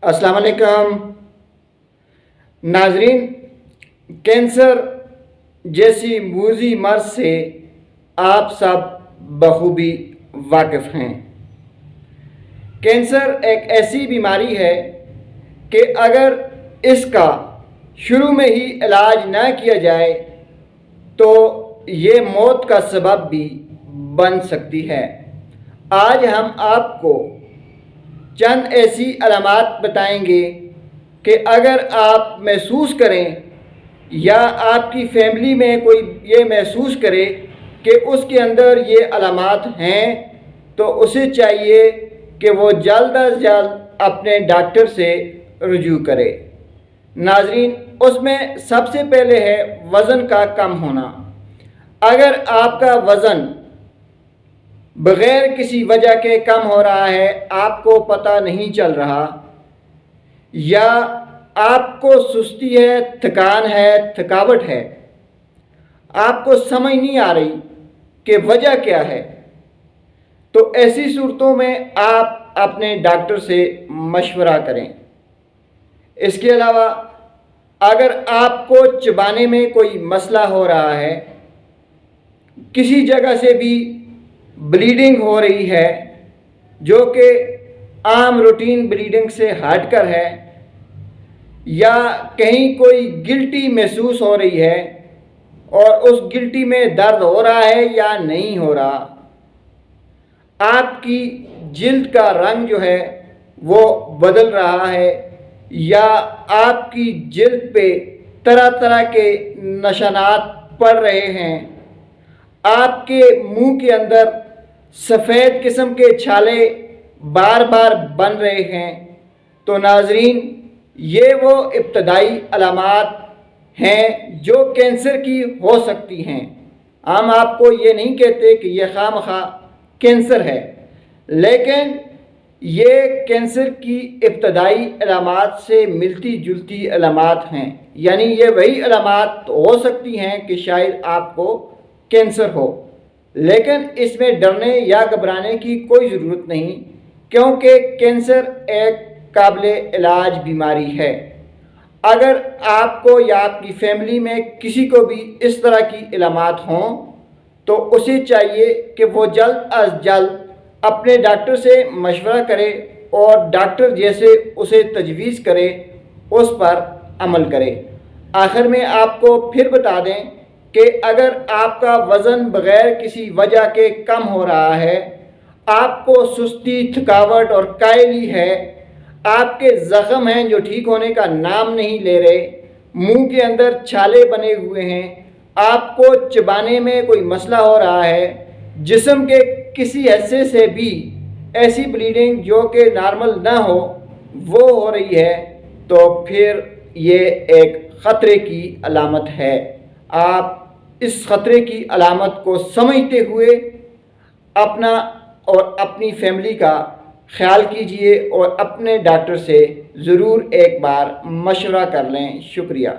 अस्सलाम वालेकुम नाजरीन। कैंसर जैसी मूजी मर्ज से आप सब बखूबी वाकिफ़ हैं। कैंसर एक ऐसी बीमारी है कि अगर इसका शुरू में ही इलाज न किया जाए तो ये मौत का सबब भी बन सकती है। आज हम आपको चंद ऐसी अलामात बताएंगे कि अगर आप महसूस करें या आपकी फैमिली में कोई ये महसूस करे कि उसके अंदर ये अलामात हैं तो उसे चाहिए कि वो जल्द अज जल्द अपने डॉक्टर से रुजू करे। नाजरीन, उसमें सबसे पहले है वज़न का कम होना। अगर आपका वज़न बग़ैर किसी वजह के कम हो रहा है, आपको पता नहीं चल रहा, या आपको सुस्ती है, थकान है, थकावट है, आपको समझ नहीं आ रही कि वजह क्या है, तो ऐसी सूरतों में आप अपने डॉक्टर से मशवरा करें। इसके अलावा अगर आपको चबाने में कोई मसला हो रहा है, किसी जगह से भी ब्लीडिंग हो रही है जो कि आम रूटीन ब्लीडिंग से हटकर है, या कहीं कोई गिल्टी महसूस हो रही है और उस गिल्टी में दर्द हो रहा है या नहीं हो रहा, आपकी जिल्द का रंग जो है वो बदल रहा है, या आपकी जिल्द पे तरह तरह के निशानात पड़ रहे हैं, आपके मुंह के अंदर सफ़ेद किस्म के छाले बार बार बन रहे हैं, तो नाजरीन ये वो इब्तदाई अलामात हैं जो कैंसर की हो सकती हैं। हम आपको ये नहीं कहते कि यह खामखा कैंसर है, लेकिन ये कैंसर की इब्तदाई अलामात से मिलती जुलती अलामात हैं। यानी ये वही अलामात हो सकती हैं कि शायद आपको कैंसर हो, लेकिन इसमें डरने या घबराने की कोई ज़रूरत नहीं, क्योंकि कैंसर एक काबिल इलाज बीमारी है। अगर आपको या आपकी फैमिली में किसी को भी इस तरह की इलामात हों तो उसे चाहिए कि वो जल्द अज जल्द अपने डॉक्टर से मशवरा करे और डॉक्टर जैसे उसे तजवीज़ करे उस पर अमल करे। आखिर में आपको फिर बता दें कि अगर आपका वज़न बग़ैर किसी वजह के कम हो रहा है, आपको सुस्ती, थकावट और कायली है, आपके ज़ख़म हैं जो ठीक होने का नाम नहीं ले रहे, मुंह के अंदर छाले बने हुए हैं, आपको चबाने में कोई मसला हो रहा है, जिस्म के किसी हिस्से से भी ऐसी ब्लीडिंग जो कि नॉर्मल ना हो वो हो रही है, तो फिर ये एक ख़तरे की अलामत है। आप इस ख़तरे की अलामत को समझते हुए अपना और अपनी फैमिली का ख्याल कीजिए और अपने डॉक्टर से ज़रूर एक बार मशवरा कर लें। शुक्रिया।